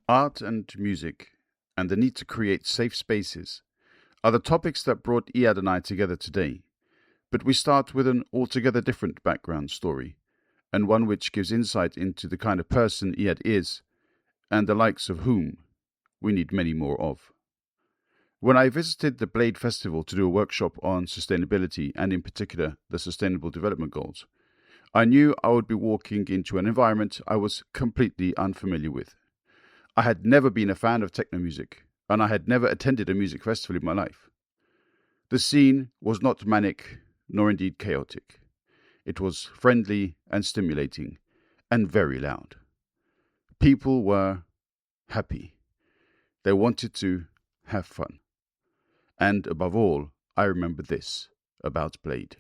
Art and music, and the need to create safe spaces, are the topics that brought Iyad and I together today. But we start with an altogether different background story, and one which gives insight into the kind of person Iyad is, and the likes of whom we need many more of. When I visited the Blade Festival to do a workshop on sustainability, and in particular the Sustainable Development Goals, I knew I would be walking into an environment I was completely unfamiliar with. I had never been a fan of techno music, and I had never attended a music festival in my life. The scene was not manic, nor indeed chaotic. It was friendly and stimulating, and very loud. People were happy. They wanted to have fun. And above all, I remember this about Blade.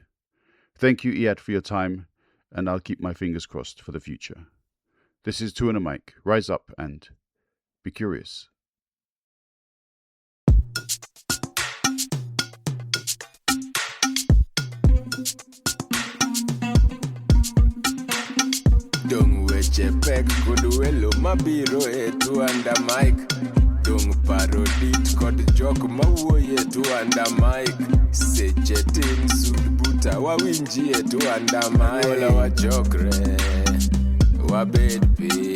Thank you, Iyad, for your time, and I'll keep my fingers crossed for the future. This is Two and a Mic. Rise up and be curious. Dung weche pek kod welo mabiro e Two and a Mic. Dung parodit kod jok mawuoye Two and a Mic. Seche tin sud buta wawinji e Two and a Mic. Wala wachokre wabed piny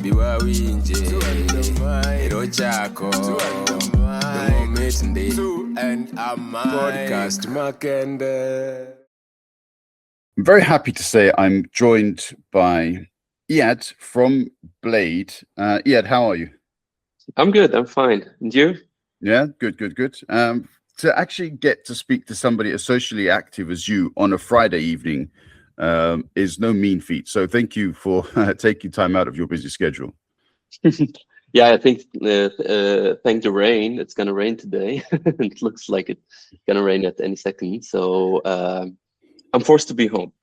biwawinje ero chako dumomit ndi Two and a Mic podcast makende. I'm very happy to say I'm joined by Iyad from Blade. Iyad, how are you? I'm good. I'm fine. And you? Yeah, good. To actually get to speak to somebody as socially active as you on a Friday evening is no mean feat. So thank you for taking time out of your busy schedule. Yeah, I think thank the rain. It's gonna rain today. It looks like it's gonna rain at any second. So I'm forced to be home.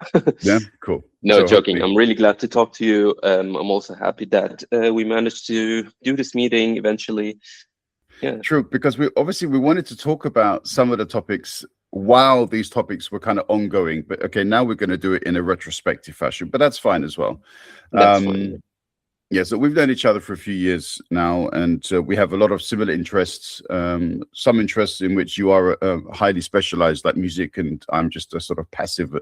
Yeah, cool. No, So joking. hopefully- I'm really glad to talk to you. I'm also happy that we managed to do this meeting eventually. Yeah. True, because we wanted to talk about some of the topics while these topics were kind of ongoing. But okay, now we're going to do it in a retrospective fashion, but that's fine as well. That's fine. Yeah, so we've known each other for a few years now, and we have a lot of similar interests. Some interests in which you are highly specialized, like music, and I'm just a sort of passive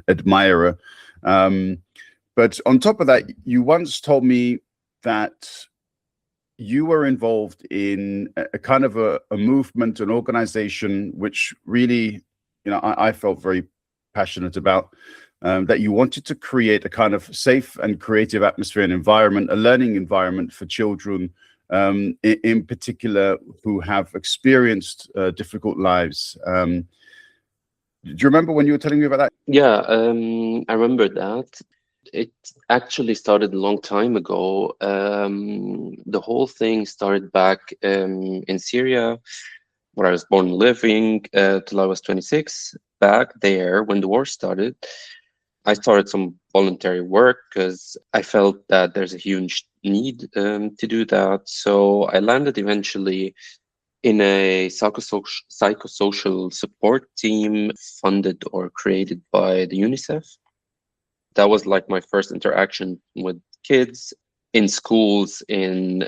admirer. But on top of that, you once told me that you were involved in a kind of a movement, an organization, which really, I felt very passionate about. That you wanted to create a kind of safe and creative atmosphere and environment, a learning environment for children, in particular, who have experienced difficult lives. Do you remember when you were telling me about that? Yeah, I remember that. It actually started a long time ago. The whole thing started back in Syria, where I was born and living till I was 26. Back there, when the war started, I started some voluntary work because I felt that there's a huge need to do that. So I landed eventually in a psychosocial support team funded or created by the UNICEF. That was like my first interaction with kids in schools, in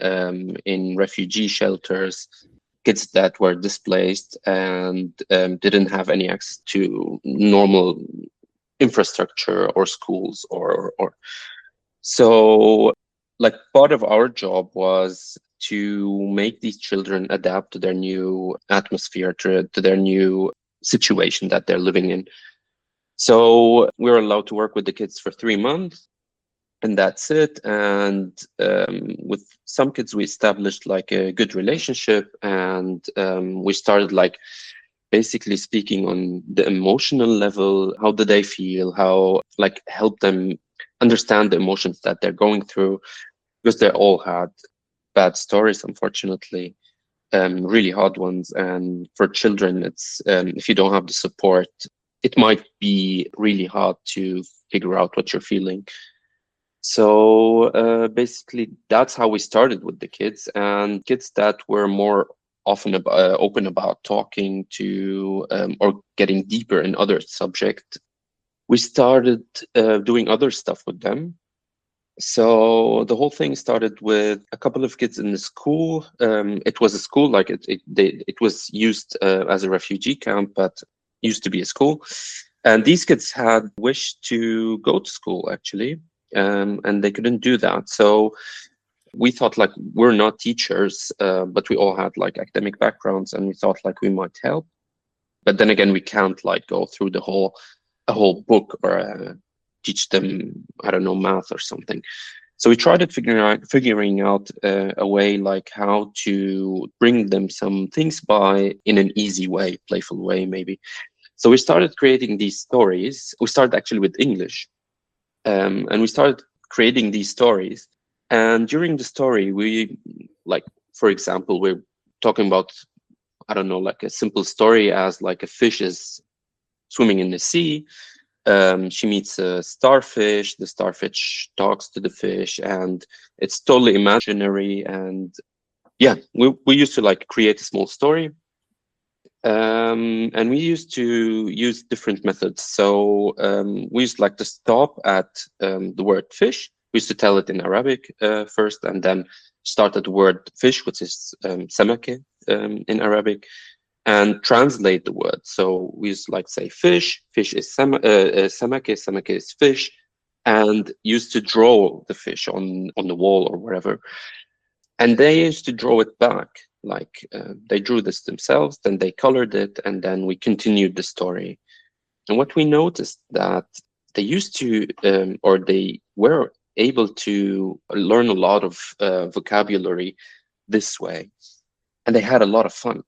refugee shelters, kids that were displaced and didn't have any access to normal infrastructure or schools or so like part of our job was to make these children adapt to their new atmosphere, to their new situation that they're living in. So we were allowed to work with the kids for 3 months, and that's it. And with some kids we established like a good relationship, and we started like basically speaking on the emotional level. How do they feel? How like help them understand the emotions that they're going through, because they all had bad stories, unfortunately, really hard ones. And for children, it's if you don't have the support, it might be really hard to figure out what you're feeling. So basically, that's how we started with the kids, and kids that were more often open about talking to or getting deeper in other subjects. We started doing other stuff with them. So the whole thing started with a couple of kids in the school. It was a school, like it was used as a refugee camp, but used to be a school. And these kids had wished to go to school actually, and they couldn't do that. So we thought like we're not teachers, but we all had like academic backgrounds, and we thought like we might help. But then again, we can't like go through a whole book or teach them, I don't know, math or something. So we tried to figuring out a way like how to bring them some things by in an easy way, playful way maybe. So we started creating these stories. We started actually with English, and we started creating these stories. And during the story, we like, for example, we're talking about, I don't know, like a simple story as like a fish is swimming in the sea. She meets a starfish. The starfish talks to the fish, and it's totally imaginary. And yeah, we used to like create a small story, and we used to use different methods. So we used like to stop at the word fish. We used to tell it in Arabic first, and then start at the word fish, which is samake in Arabic, and translate the word. So we used to like say fish, fish is samake, samake is fish, and used to draw the fish on the wall or wherever. And they used to draw it back, like they drew this themselves, then they colored it, and then we continued the story. And what we noticed that they used to, or they were able to learn a lot of vocabulary this way, and they had a lot of fun,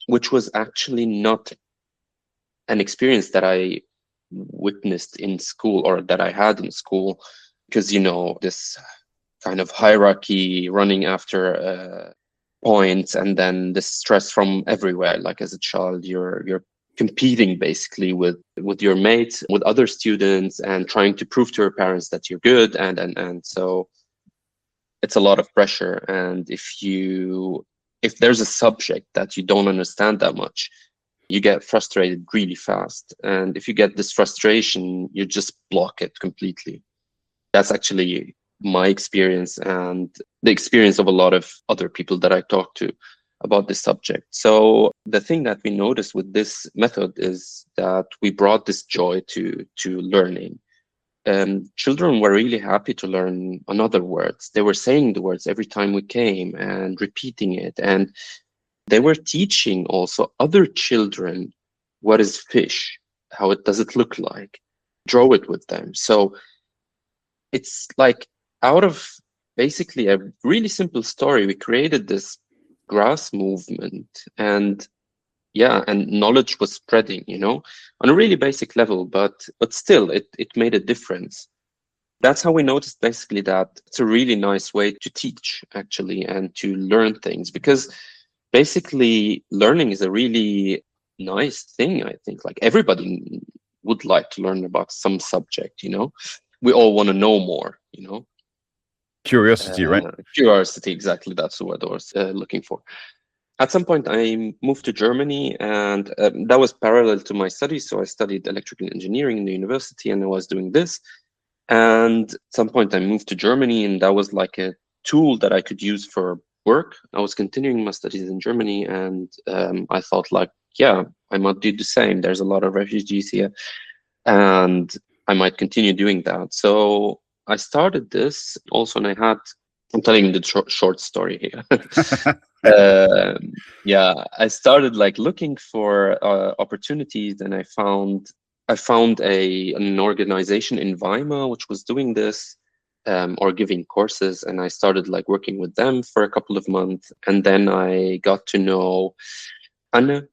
which was actually not an experience that I witnessed in school or that I had in school, because you know this kind of hierarchy running after points, and then the stress from everywhere. Like as a child, you're competing basically with your mates, with other students, and trying to prove to your parents that you're good, and so it's a lot of pressure. And if there's a subject that you don't understand that much, you get frustrated really fast. And if you get this frustration, you just block it completely. That's actually my experience and the experience of a lot of other people that I talk to about this subject. So the thing that we noticed with this method is that we brought this joy to learning. Children were really happy to learn another words. They were saying the words every time we came and repeating it. And they were teaching also other children what is fish, how it does it look like, draw it with them. So it's like out of basically a really simple story, we created this grass movement, and yeah, and knowledge was spreading, you know, on a really basic level, but still it made a difference. That's how we noticed basically that it's a really nice way to teach actually and to learn things, because basically learning is a really nice thing. I think like everybody would like to learn about some subject, you know. We all want to know more, you know. Curiosity, right? Curiosity, exactly. That's the word I was looking for. At some point, I moved to Germany, and that was parallel to my studies. So I studied electrical engineering in the university, and I was doing this. And at some point, I moved to Germany, and that was like a tool that I could use for work. I was continuing my studies in Germany, and I thought, like, yeah, I might do the same. There's a lot of refugees here, and I might continue doing that. So I started this also, and I'm telling the short story here. Yeah, I started like looking for opportunities, and I found an organization in Weimar which was doing this, or giving courses, and I started like working with them for a couple of months, and then I got to know Anne.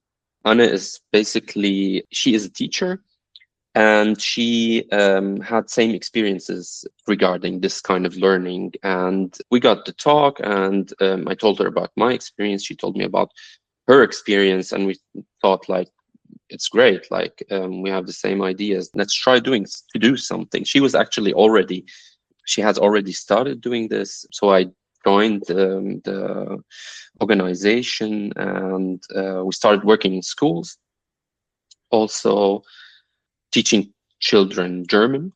Anne is basically, she is a teacher, and she had same experiences regarding this kind of learning, and we got to talk, and I told her about my experience, she told me about her experience, and we thought like it's great, like we have the same ideas, let's try to do something. She has already started doing this, so I joined the organization, and we started working in schools, also teaching children German.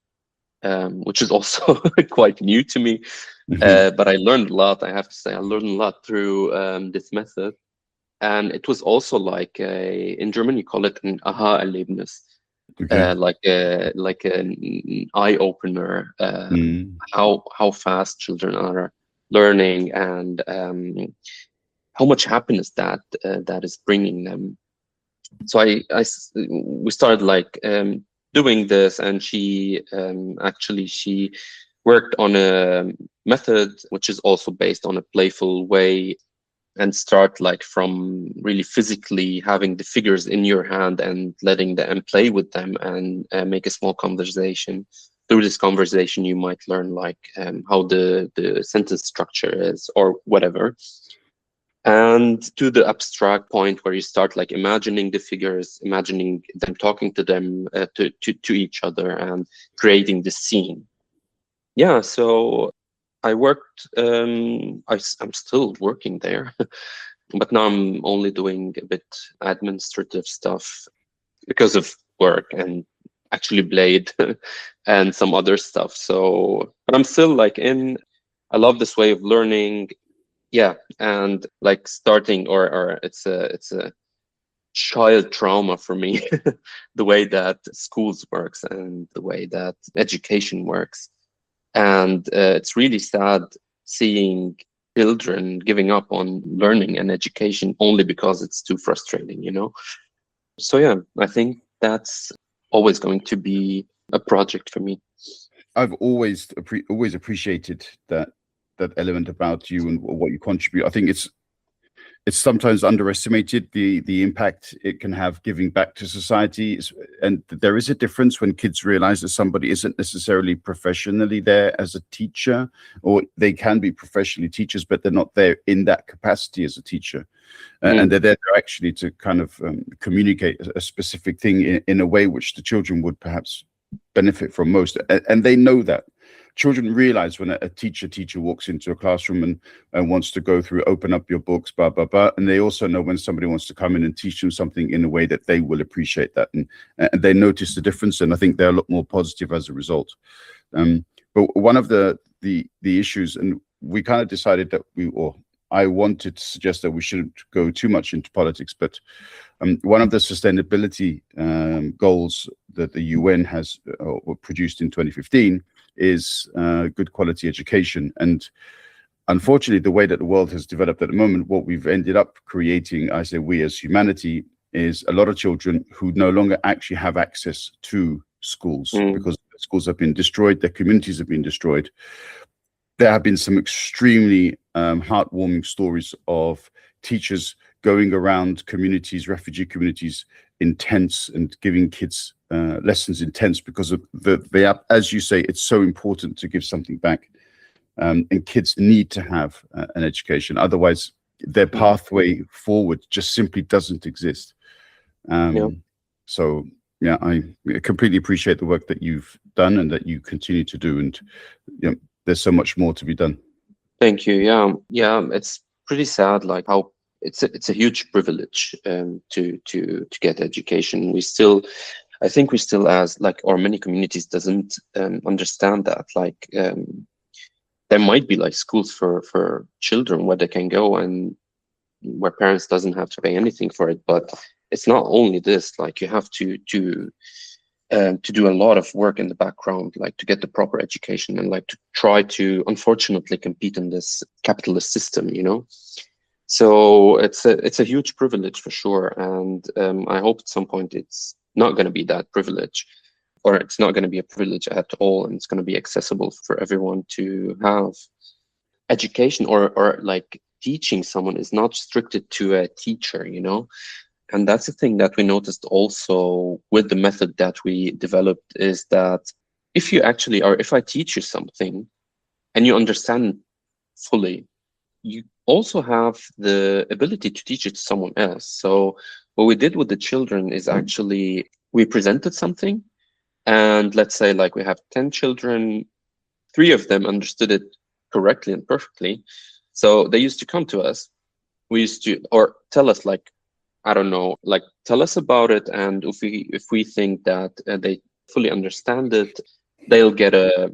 which is also quite new to me. But I learned a lot. I have to say, I learned a lot through this method. And it was also like in German, you call it an aha-Erlebnis, Okay. like an eye opener. How fast children are learning, and how much happiness that is bringing them. So we started like doing this, and she worked on a method which is also based on a playful way, and start like from really physically having the figures in your hand and letting them play with them, and make a small conversation. Through this conversation, you might learn like how the sentence structure is or whatever. And to the abstract point where you start like imagining the figures, imagining them talking to them, to each other, and creating the scene. Yeah, so I worked, I'm still working there, but now I'm only doing a bit administrative stuff because of work, and actually Blade and some other stuff. So, but I'm still like I love this way of learning. Yeah, and like starting, or it's a child trauma for me, the way that schools works and the way that education works. And it's really sad seeing children giving up on learning and education only because it's too frustrating, you know? So yeah, I think that's always going to be a project for me. I've always appreciated that element about you and what you contribute. I think it's sometimes underestimated, the impact it can have giving back to society. And there is a difference when kids realize that somebody isn't necessarily professionally there as a teacher, or they can be professionally teachers, but they're not there in that capacity as a teacher. And they're there actually to kind of communicate a specific thing in a way which the children would perhaps benefit from most. And they know that. Children realize when a teacher walks into a classroom and wants to go through, open up your books, blah, blah, blah. And they also know when somebody wants to come in and teach them something in a way that they will appreciate that. And they notice the difference. And I think they're a lot more positive as a result. But one of the issues, and we kind of decided that I wanted to suggest that we shouldn't go too much into politics, but one of the sustainability goals that the UN has produced in 2015 is good quality education. And unfortunately, the way that the world has developed at the moment, what we've ended up creating, I say we as humanity, is a lot of children who no longer actually have access to schools because schools have been destroyed, their communities have been destroyed. There have been some extremely heartwarming stories of teachers going around communities, refugee communities, in tents and giving kids lessons in tents because of as you say, it's so important to give something back. And kids need to have an education. Otherwise, their pathway forward just simply doesn't exist. So, yeah, I completely appreciate the work that you've done and that you continue to do. And there's so much more to be done. Thank you. Yeah, it's pretty sad, like how it's a huge privilege to get education. I think we still, as like, or many communities doesn't understand that. Like there might be like schools for children where they can go and where parents doesn't have to pay anything for it. But it's not only this. Like you have to do a lot of work in the background, like to get the proper education and like to try to, unfortunately, compete in this capitalist system, you know. So it's a huge privilege for sure, and I hope at some point it's not going to be that privilege, or it's not going to be a privilege at all, and it's going to be accessible for everyone to have education, or like teaching someone is not restricted to a teacher, you know. And that's the thing that we noticed also with the method that we developed, is that if I teach you something and you understand fully, you also have the ability to teach it to someone else. So what we did with the children is actually we presented something, and let's say like we have 10 children, 3 of them understood it correctly and perfectly. So they used to come to us. We used to, or tell us like, I don't know, like tell us about it. And if we think that they fully understand it, they'll get a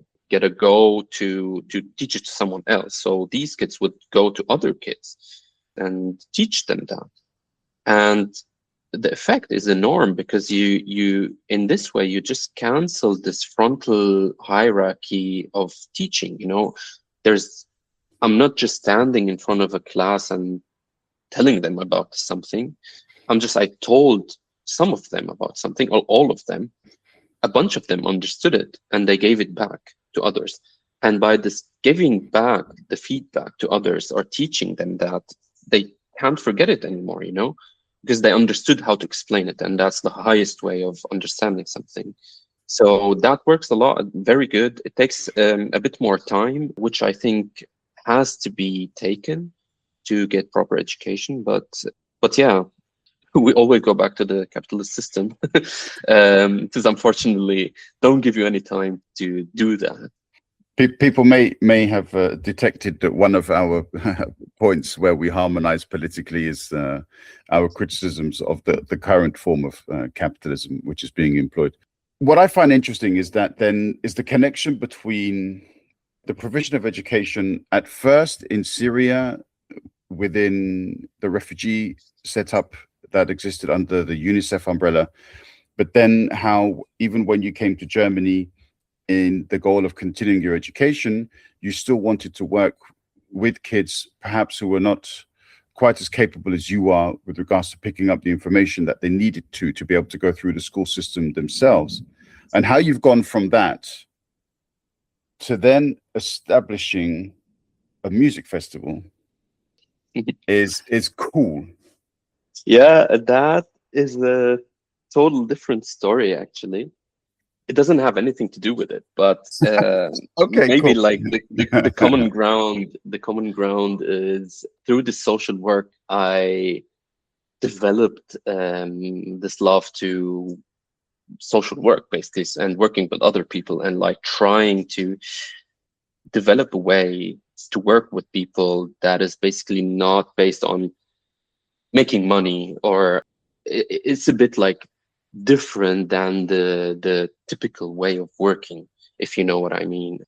go to teach it to someone else. So these kids would go to other kids and teach them that. And the effect is enormous, because you in this way you just cancel this frontal hierarchy of teaching. I'm not just standing in front of a class and telling them about something. I told some of them about something, or all of them. A bunch of them understood it and they gave it back to others. And by this giving back the feedback to others, or teaching them that, they can't forget it anymore, because they understood how to explain it. And that's the highest way of understanding something. So that works a lot. Very good. It takes a bit more time, which I think has to be taken to get proper education. But yeah, we always go back to the capitalist system, because unfortunately don't give you any time to do that. People may have detected that one of our points where we harmonize politically is our criticisms of the current form of capitalism which is being employed. What I find interesting is that then is the connection between the provision of education at first in Syria within the refugee setup that existed under the UNICEF umbrella, but then how even when you came to Germany in the goal of continuing your education, you still wanted to work with kids perhaps who were not quite as capable as you are with regards to picking up the information that they needed to be able to go through the school system themselves. And how you've gone from that to then establishing a music festival is cool. Yeah, that is a total different story, actually. It doesn't have anything to do with it, but okay, maybe cool. like the common ground. The common ground is through the social work. I developed this love to social work, basically, and working with other people, and like trying to develop a way to work with people that is basically not based on making money, or it's a bit like different than the typical way of working, if you know what I mean.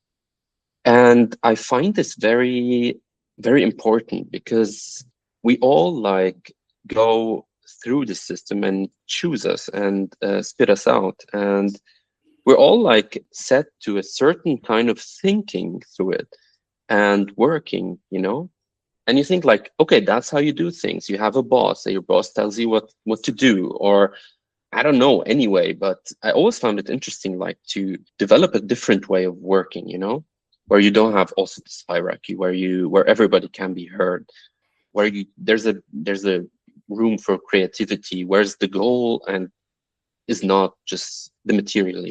And I find this very, very important, because we all like go through the system and choose us and spit us out, and we're all like set to a certain kind of thinking through it and working, and you think like, okay, that's how you do things. You have a boss, and your boss tells you what to do, or I don't know, anyway. But I always found it interesting, like to develop a different way of working, where you don't have also this hierarchy, where everybody can be heard, where there's a room for creativity, where's the goal and is not just the material,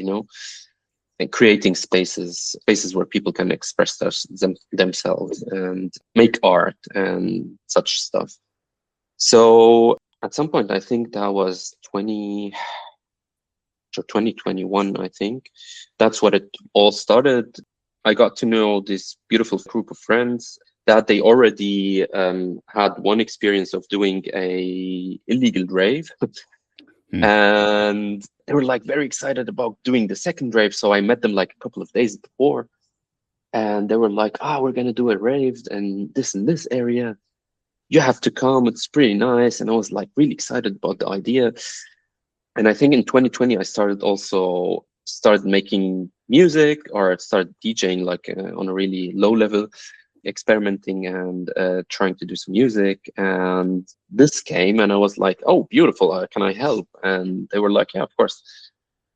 and creating spaces where people can express themselves and make art and such stuff. So at some point, I think that was 2021, I think. That's what it all started. I got to know this beautiful group of friends that they already had one experience of doing a illegal rave. And they were like very excited about doing the second rave. So I met them like a couple of days before, and they were like, we're going to do a rave and this area. You have to come. It's pretty nice. And I was like really excited about the idea. And I think in 2020, I started making music, or started DJing like on a really low level, experimenting and trying to do some music. And this came, and I was like, oh, beautiful, can I help? And they were like, yeah, of course.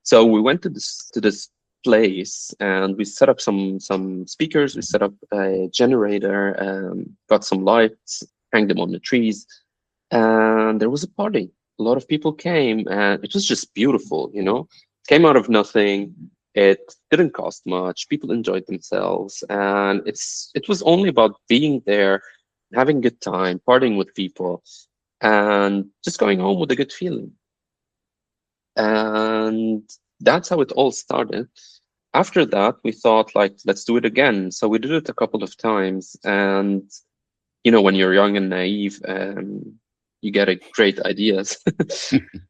So we went to this place, and we set up some speakers, we set up a generator, got some lights, hang them on the trees, and there was a party. A lot of people came, and it was just beautiful, It came out of nothing. It didn't cost much. People enjoyed themselves, and it was only about being there, having a good time, partying with people, and just going home with a good feeling. And that's how it all started. After that, we thought, like, let's do it again. So we did it a couple of times, and when you're young and naive, you get great ideas.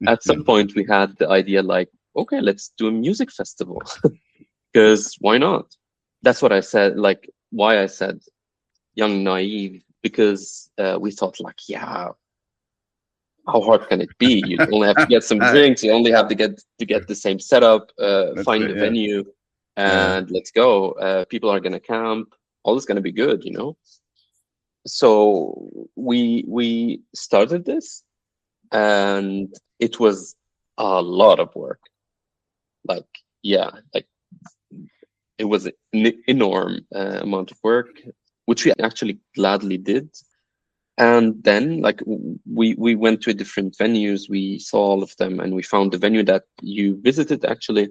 At some point, we had the idea, like, okay, let's do a music festival. because why not? That's what I said, like why I said young, naive, because we thought like, yeah, how hard can it be? You only have to get some drinks, you only have to get the same setup, find the venue, and let's go. People are gonna camp, all is gonna be good, you know? So we started this, and it was a lot of work. Like, yeah, like it was an enormous amount of work, which we actually gladly did. And then, like, we went to different venues, we saw all of them, and we found the venue that you visited actually,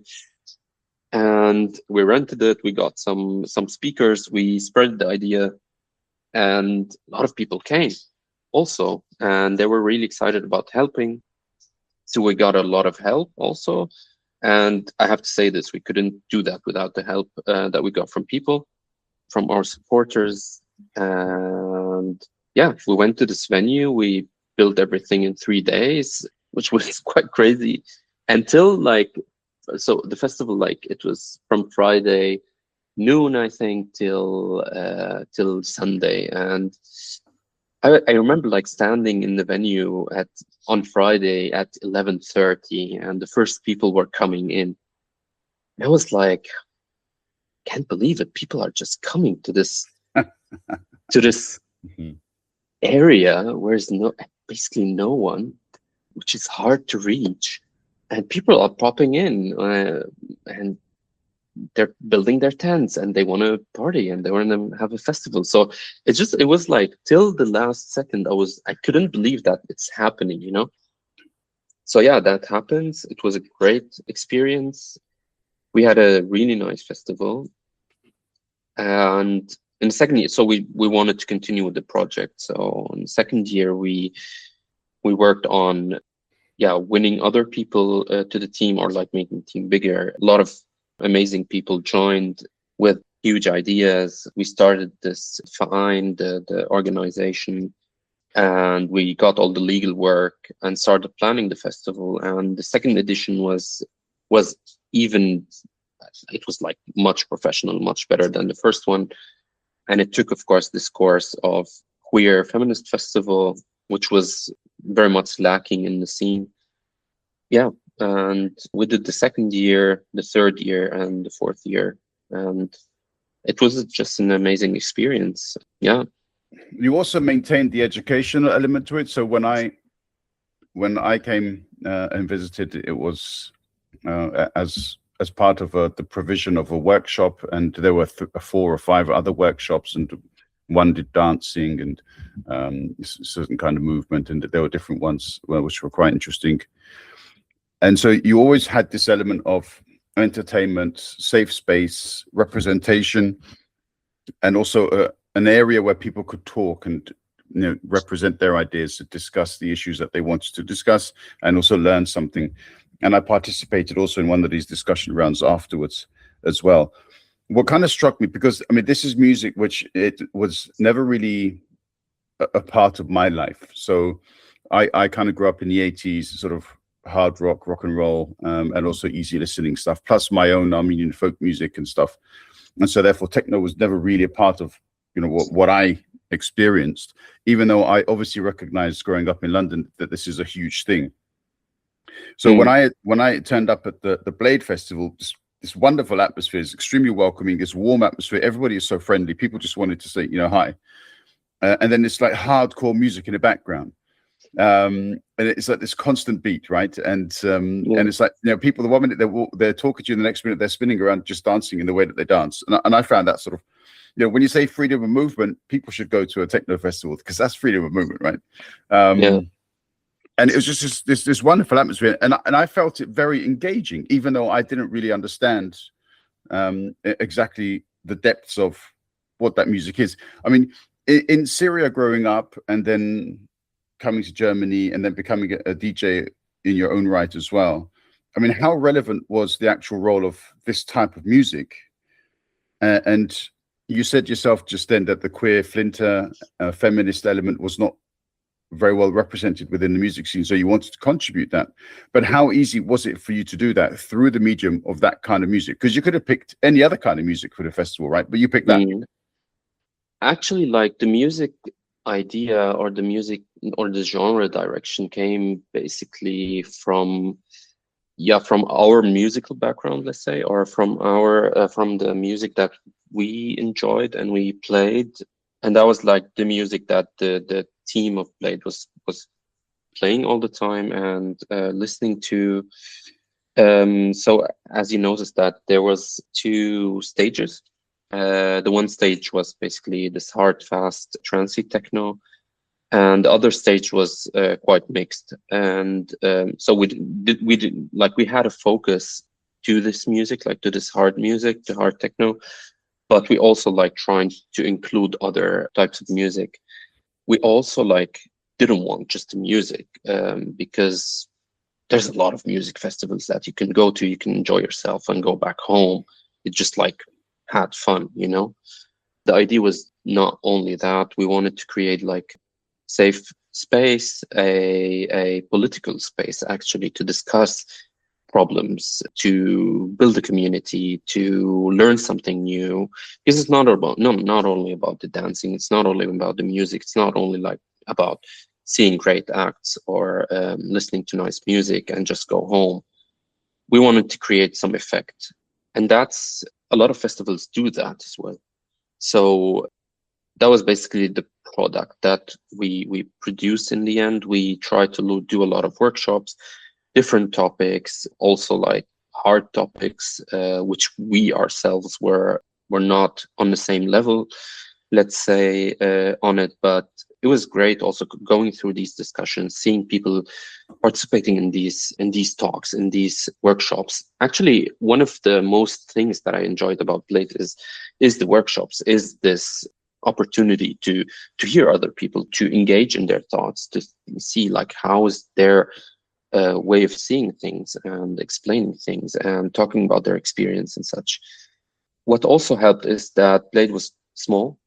and we rented it. We got some speakers, we spread the idea, and a lot of people came also, and they were really excited about helping. So we got a lot of help also. And I have to say this, we couldn't do that without the help that we got from people, from our supporters. And yeah, we went to this venue, we built everything in 3 days, which was quite crazy. Until like, so the festival, like, it was from Friday noon, I think, till Sunday. And I remember like standing in the venue on Friday at 11:30, and the first people were coming in. I was like, can't believe it. People are just coming to this to this area where there's basically no one, which is hard to reach, and people are popping in, and they're building their tents, and they want to party, and they want to have a festival. So it was like till the last second, I couldn't believe that it's happening, you know? So yeah, that happens. It was a great experience. We had a really nice festival. And in the second year, so we wanted to continue with the project. So in the second year, we worked on, winning other people to the team, or like making the team bigger. A lot of amazing people joined with huge ideas. We started this Verein, the organization, and we got all the legal work and started planning the festival. And the second edition was even, it was like much professional, much better than the first one. And it took, of course, this course of queer feminist festival, which was very much lacking in the scene. Yeah. And we did the second year, the third year, and the fourth year. And it was just an amazing experience. Yeah. You also maintained the educational element to it. So when I came and visited, it was as part of the provision of a workshop, and there were 4 or 5 other workshops, and one did dancing and certain kind of movement, and there were different ones which were quite interesting. And so you always had this element of entertainment, safe space, representation, and also an area where people could talk and, you know, represent their ideas, to discuss the issues that they wanted to discuss, and also learn something. And I participated also in one of these discussion rounds afterwards as well. What kind of struck me, because I mean, this is music which it was never really a part of my life. So I kind of grew up in the 80s, sort of hard rock and roll, and also easy listening stuff, plus my own Armenian folk music and stuff. And so therefore techno was never really a part of, you know, what I experienced, even though I obviously recognized growing up in London that this is a huge thing. So when I turned up at the Blade Festival, this wonderful atmosphere, is extremely welcoming, this warm atmosphere, everybody is so friendly, people just wanted to say, you know, hi. And then it's like hardcore music in the background. And it's like this constant beat, right? And it's like, you know, people, the 1 minute they're talking to you, the next minute they're spinning around, just dancing in the way that they dance. And I found that sort of, you know, when you say freedom of movement, people should go to a techno festival, because that's freedom of movement, right? And it was just this wonderful atmosphere, and I felt it very engaging, even though I didn't really understand exactly the depths of what that music is. I mean, in Syria growing up, and then coming to Germany, and then becoming a DJ in your own right as well. I mean, how relevant was the actual role of this type of music? And you said yourself just then that the queer flinter feminist element was not very well represented within the music scene, so you wanted to contribute that. But how easy was it for you to do that through the medium of that kind of music? Because you could have picked any other kind of music for the festival, right? But you picked that. Actually, like the music idea or the music or the genre direction came basically from our musical background, let's say, or from our from the music that we enjoyed and we played. And that was like the music that the team of Blade was playing all the time and listening to. So as you noticed that there was two stages. The one stage was basically this hard, fast, trancey techno, and the other stage was quite mixed. And so we had a focus to this music, like to this hard music, to hard techno, but we also like trying to include other types of music. We also like didn't want just the music, because there's a lot of music festivals that you can go to, you can enjoy yourself and go back home. It just like had fun, you know. The idea was not only that, we wanted to create like safe space, a political space actually, to discuss problems, to build a community, to learn something new. Because it's not only about the dancing, it's not only about the music, it's not only like about seeing great acts or listening to nice music and just go home. We wanted to create some effect, and that's a lot of festivals do that as well. So that was basically the product that we produced in the end. We tried to do a lot of workshops, different topics, also like hard topics, which we ourselves were not on the same level, let's say, on it. But it was great also going through these discussions, seeing people participating in these talks, in these workshops. Actually, one of the most things that I enjoyed about Blade is the workshops, is this opportunity to hear other people, to engage in their thoughts, to see like how is their way of seeing things and explaining things and talking about their experience and such. What also helped is that Blade was small,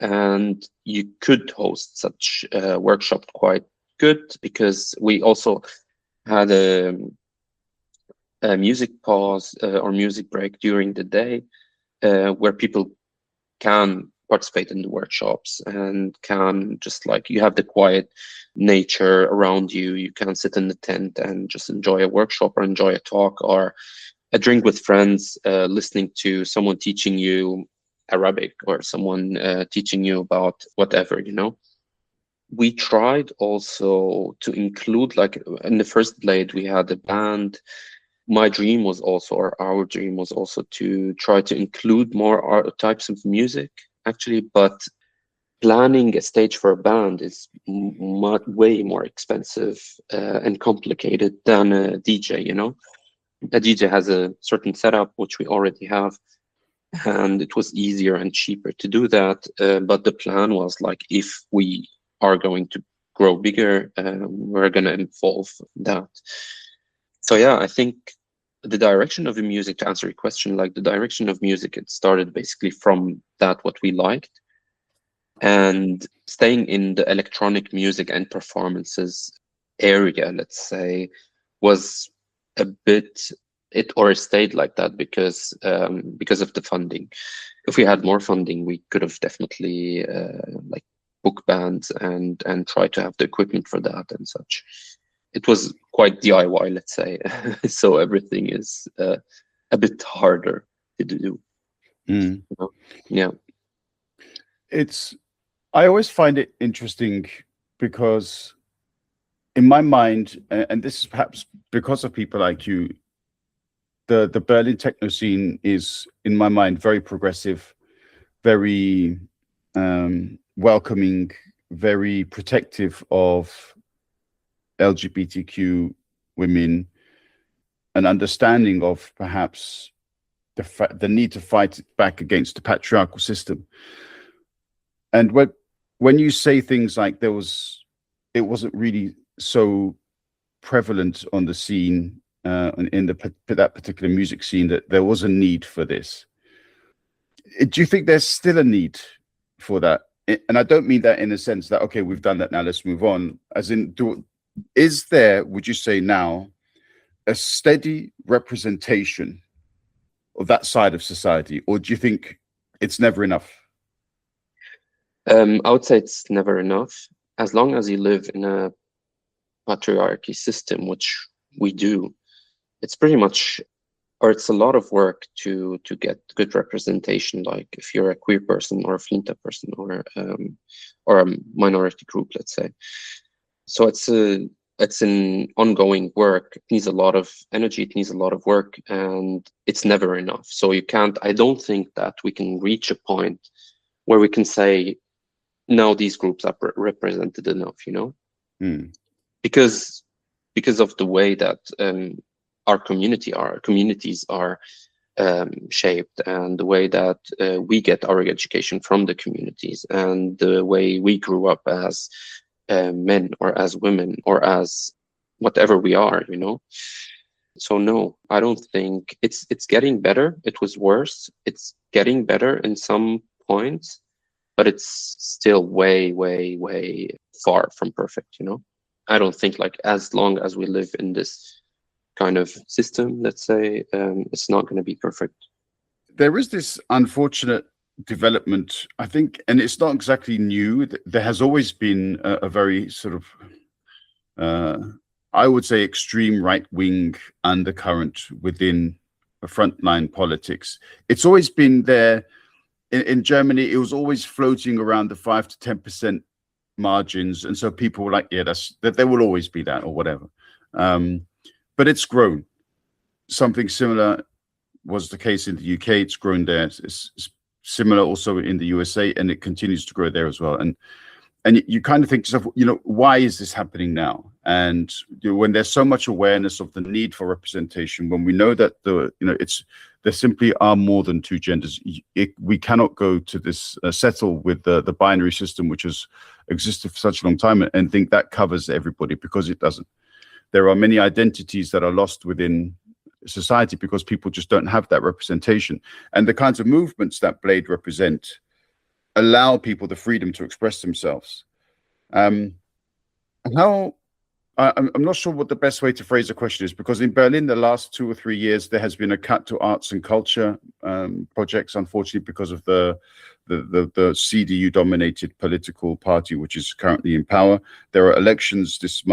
and you could host such a workshop quite good, because we also had a music pause or music break during the day, where people can participate in the workshops and can just like, you have the quiet nature around you, you can sit in the tent and just enjoy a workshop or enjoy a talk or a drink with friends, listening to someone teaching you Arabic or someone teaching you about whatever, you know. We tried also to include, like in the first Blade, we had a band. My dream was also, or our dream was also, to try to include more types of music, actually. But planning a stage for a band is way more expensive and complicated than a DJ, you know. A DJ has a certain setup, which we already have, and it was easier and cheaper to do that. But the plan was like, if we are going to grow bigger, we're going to involve that. So yeah, I think the direction of the music, to answer your question, like the direction of music, it started basically from that, what we liked, and staying in the electronic music and performances area, let's say, was a bit, it stayed like that because of the funding. If we had more funding, we could have definitely like book bands and try to have the equipment for that and such. It was quite DIY, let's say. So everything is a bit harder to do. Mm. You know? Yeah. I always find it interesting because in my mind, and this is perhaps because of people like you, the Berlin techno scene is, in my mind, very progressive, very welcoming, very protective of LGBTQ women, an understanding of perhaps the need to fight back against the patriarchal system. And when you say things like it wasn't really so prevalent on the scene, in that particular music scene, that there was a need for this. Do you think there's still a need for that and I don't mean that in the sense that, okay, we've done that, now let's move on. As in, is there, would you say now, a steady representation of that side of society, or do you think it's never enough? I would say it's never enough. As long as you live in a patriarchy system, which we do, it's pretty much, or it's a lot of work to get good representation. Like if you're a queer person or a flinta person or a minority group, let's say. So it's an ongoing work. It needs a lot of energy. It needs a lot of work, and it's never enough. So you can't. I don't think that we can reach a point where we can say, no, these groups are represented enough. Because of the way that our communities are shaped, and the way that we get our education from the communities, and the way we grew up as men or as women or as whatever we are. So no, I don't think it's getting better. It was worse. It's getting better in some points, but it's still way, way, way far from perfect. I don't think, like, as long as we live in this kind of system, let's say, it's not going to be perfect. There is this unfortunate development, I think, and it's not exactly new. There has always been a very sort of, I would say, extreme right-wing undercurrent within frontline politics. It's always been there. In Germany, it was always floating around the 5 to 10% margins, and so people were like, yeah, that there will always be that, or whatever. But it's grown. Something similar was the case in the UK. It's grown there. It's similar also in the USA, and it continues to grow there as well. And you kind of think to yourself, why is this happening now? And when there's so much awareness of the need for representation, when we know that there simply are more than two genders, we cannot go to this settle with the binary system, which has existed for such a long time, and think that covers everybody, because it doesn't. There are many identities that are lost within society because people just don't have that representation. And the kinds of movements that Blade represent allow people the freedom to express themselves. I'm not sure what the best way to phrase the question is, because in Berlin, the last 2 or 3 years, there has been a cut to arts and culture projects, unfortunately, because of the CDU-dominated political party, which is currently in power. There are elections this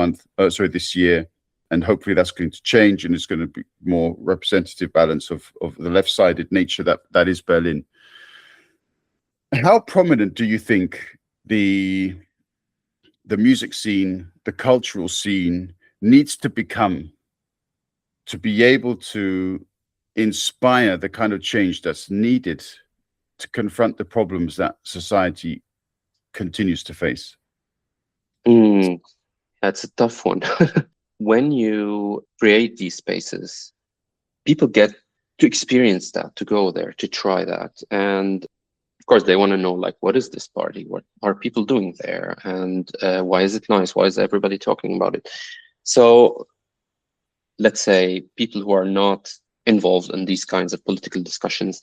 year, and hopefully that's going to change, and it's going to be more representative balance of the left-sided nature that is Berlin. How prominent do you think the music scene, the cultural scene, needs to become to be able to inspire the kind of change that's needed to confront the problems that society continues to face? That's a tough one. When you create these spaces, people get to experience that, to go there, to try that. And of course, they want to know, like, what is this party? What are people doing there? And why is it nice? Why is everybody talking about it? So let's say people who are not involved in these kinds of political discussions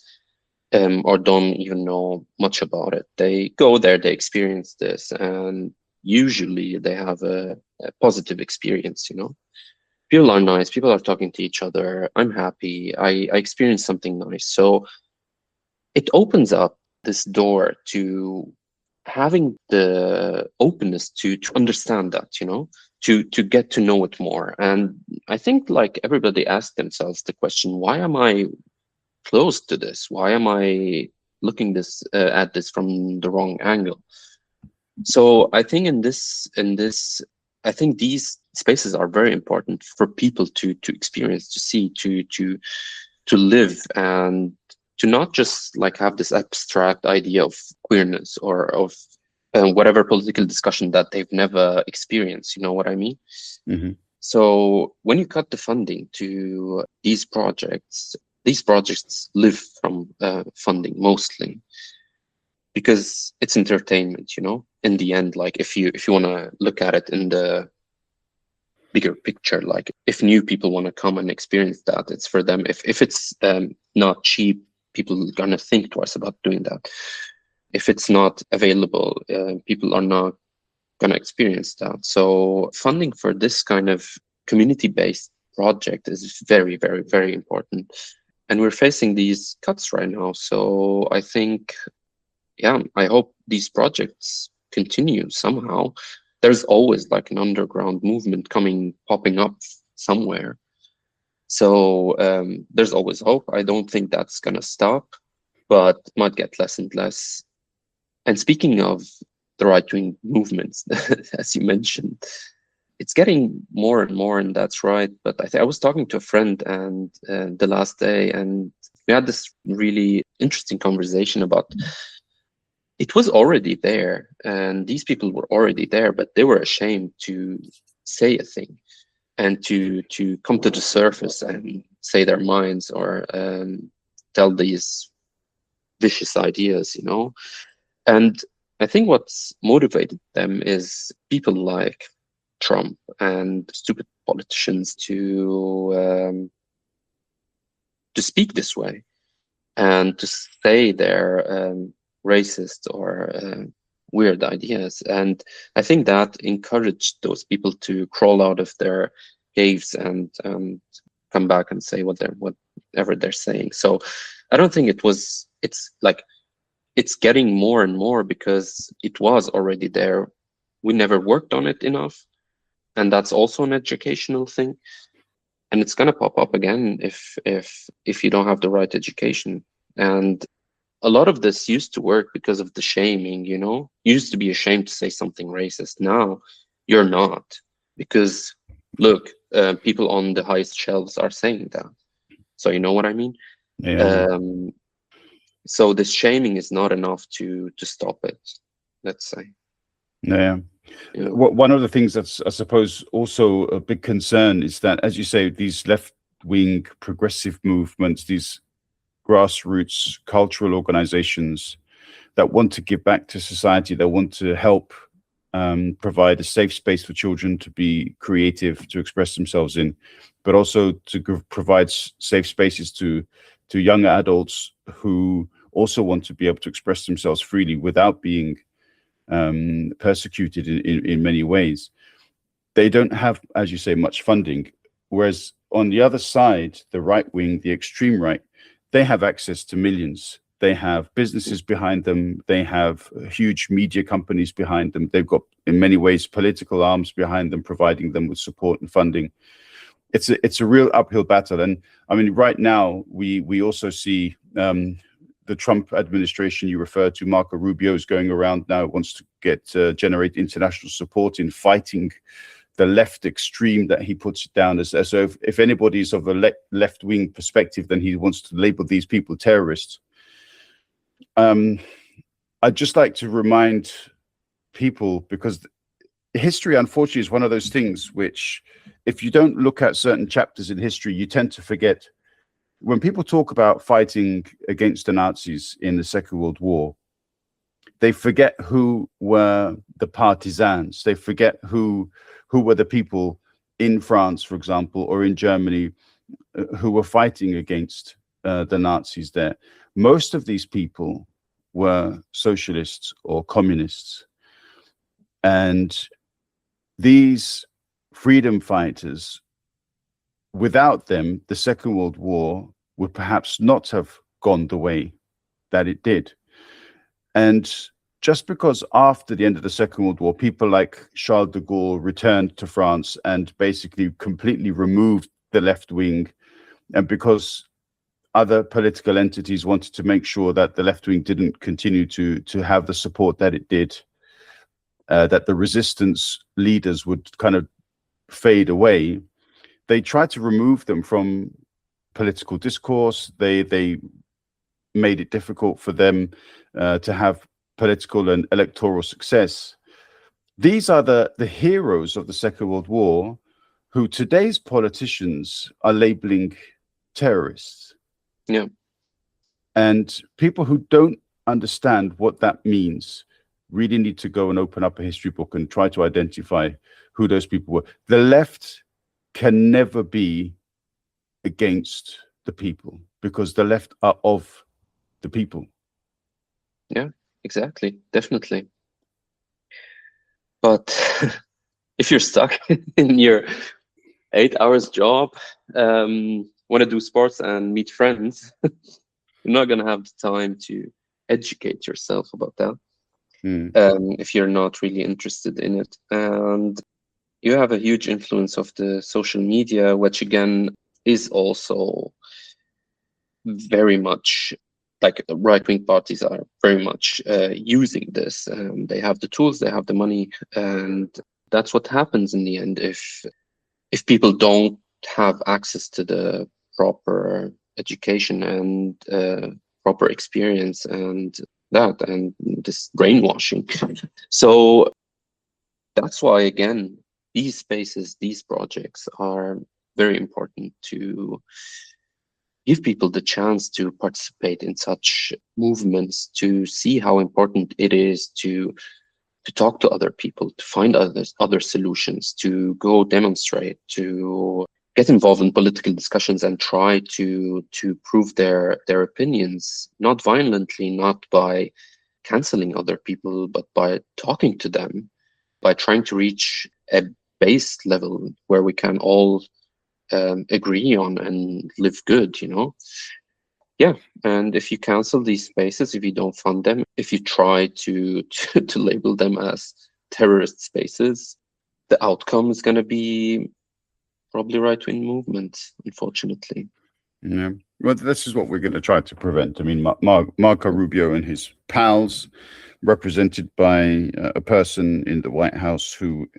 or don't even know much about it, they go there, they experience this, and usually they have a positive experience. People are nice, people are talking to each other, I'm happy, I experienced something nice. So it opens up this door to having the openness to understand that, to get to know it more. And I think, like, everybody asks themselves the question, why am I close to this? Why am I looking at this from the wrong angle? So I think I think these spaces are very important for people to experience, to see, to live, and to not just, like, have this abstract idea of queerness or of whatever political discussion that they've never experienced. You know what I mean? Mm-hmm. So when you cut the funding to these projects live from funding mostly, because it's entertainment. In the end, like, if you want to look at it in the bigger picture, like, if new people want to come and experience that, it's for them. If it's not cheap, people are gonna think twice about doing that. if it's not available, people are not going to experience that. So funding for this kind of community-based project is very, very, very important. And we're facing these cuts right now. So I think, yeah, I hope these projects continue somehow. There's always like an underground movement popping up somewhere. So there's always hope. I don't think that's going to stop, but it might get less and less. And speaking of the right-wing movements, as you mentioned, it's getting more and more, and that's right. But I was talking to a friend and the last day, and we had this really interesting conversation about it was already there, and these people were already there, but they were ashamed to say a thing and to come to the surface and say their minds or tell these vicious ideas, you know. And I think what's motivated them is people like Trump and stupid politicians to speak this way and to say their racist or weird ideas. And I think that encouraged those people to crawl out of their caves and come back and say whatever they're saying. So I don't think it's getting more and more because it was already there. We never worked on it enough. And that's also an educational thing. And it's going to pop up again if you don't have the right education. And a lot of this used to work because of the shaming, you know. You used to be ashamed to say something racist. Now you're not, because look, people on the highest shelves are saying that. So you know what I mean? Yeah. So this shaming is not enough to stop it, let's say. Yeah. You know? One of the things that's, I suppose, also a big concern is that, as you say, these left-wing progressive movements, these grassroots cultural organizations that want to give back to society, that want to help provide a safe space for children to be creative, to express themselves in, but also to provide safe spaces to younger adults who also want to be able to express themselves freely without being persecuted in many ways. They don't have, as you say, much funding. Whereas on the other side, the right wing, the extreme right, they have access to millions. They have businesses behind them. They have huge media companies behind them. They've got, in many ways, political arms behind them, providing them with support and funding. It's a real uphill battle. And I mean, right now, we also see the Trump administration you referred to, Marco Rubio, is going around now, wants to generate international support in fighting the left extreme that he puts it down as. So if anybody's of a left-wing perspective, then he wants to label these people terrorists. I'd just like to remind people, because history, unfortunately, is one of those things which, if you don't look at certain chapters in history, you tend to forget. When people talk about fighting against the Nazis in the Second World War, they forget who were the partisans. They forget who were the people in France, for example, or in Germany, who were fighting against the Nazis there. Most of these people were socialists or communists. And these freedom fighters, without them, the Second World War would perhaps not have gone the way that it did. And just because after the end of the Second World War, people like Charles de Gaulle returned to France and basically completely removed the left wing, and because other political entities wanted to make sure that the left wing didn't continue to have the support that it did, that the resistance leaders would kind of fade away, they tried to remove them from political discourse. They made it difficult for them to have political and electoral success. These are the heroes of the Second World War, who today's politicians are labeling terrorists. Yeah. And people who don't understand what that means really need to go and open up a history book and try to identify who those people were. The left can never be against the people, because the left are of the people. Yeah. exactly, definitely. But if you're stuck in your 8 hours job, want to do sports and meet friends, you're not going to have the time to educate yourself about that if you're not really interested in it. And you have a huge influence of the social media, which again is also very much like right-wing parties are very much using this. They have the tools, they have the money, and that's what happens in the end if people don't have access to the proper education and proper experience and this brainwashing. So that's why again these spaces, these projects are very important to give people the chance to participate in such movements, to see how important it is to talk to other people, to find other solutions, to go demonstrate, to get involved in political discussions and try to prove their opinions, not violently, not by canceling other people, but by talking to them, by trying to reach a base level where we can all agree on and live good, you know? Yeah, and if you cancel these spaces, if you don't fund them, if you try to label them as terrorist spaces, the outcome is going to be probably right-wing movements, unfortunately. Yeah. Well, this is what we're going to try to prevent. I mean, Marco Rubio and his pals, represented by a person in the White House who,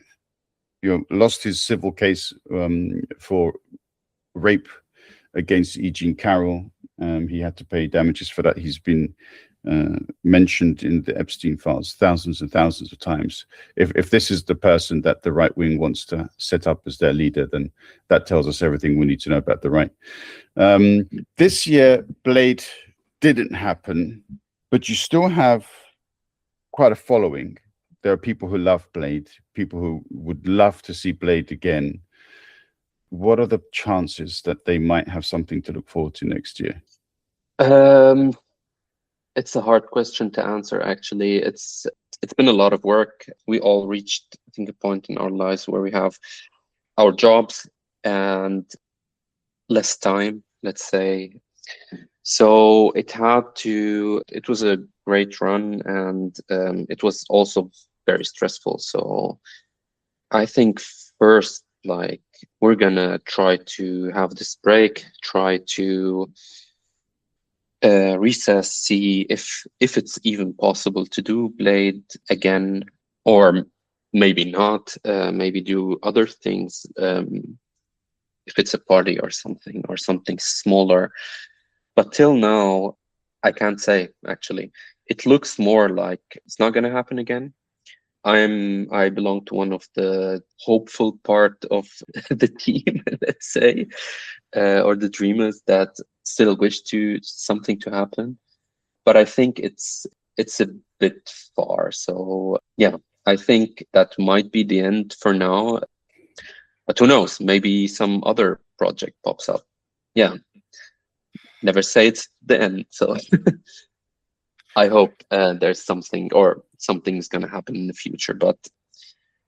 lost his civil case for rape against E. Jean Carroll. He had to pay damages for that. He's been mentioned in the Epstein files thousands and thousands of times. If this is the person that the right wing wants to set up as their leader, then that tells us everything we need to know about the right. This year, Blade didn't happen, but you still have quite a following. There are people who love Blade, people who would love to see Blade again. What are the chances that they might have something to look forward to next year? It's a hard question to answer, actually. It's been a lot of work. We all reached, I think, a point in our lives where we have our jobs and less time, let's say. So it was a great run, and it was also very stressful. So I think first, like, we're gonna try to have this break, try to recess, see if it's even possible to do Blade again, or maybe not, maybe do other things, if it's a party or something smaller. But till now, I can't say, actually. It looks more like it's not going to happen again. I belong to one of the hopeful part of the team, let's say, or the dreamers that still wish something to happen. But I think it's a bit far. So yeah, I think that might be the end for now. But who knows? Maybe some other project pops up. Yeah, never say it's the end. So I hope there's something, or something's gonna happen in the future. But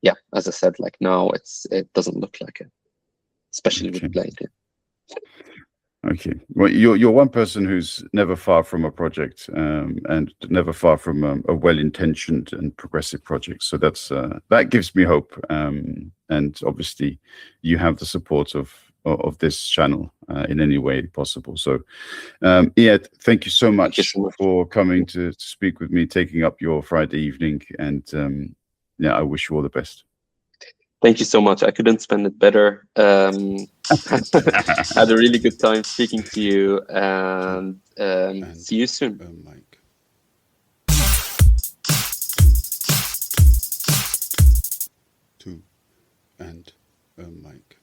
yeah, as I said, like now it doesn't look like it, especially with Blade. Okay. Well, you're one person who's never far from a project, and never far from a well-intentioned and progressive project. So that gives me hope. And obviously, you have the support of this channel in any way possible. So, Iyad, thank you so much for coming to speak with me, taking up your Friday evening, and I wish you all the best. Thank you so much. I couldn't spend it better. Had a really good time speaking to you, and see you soon. Mike. Two and Mike.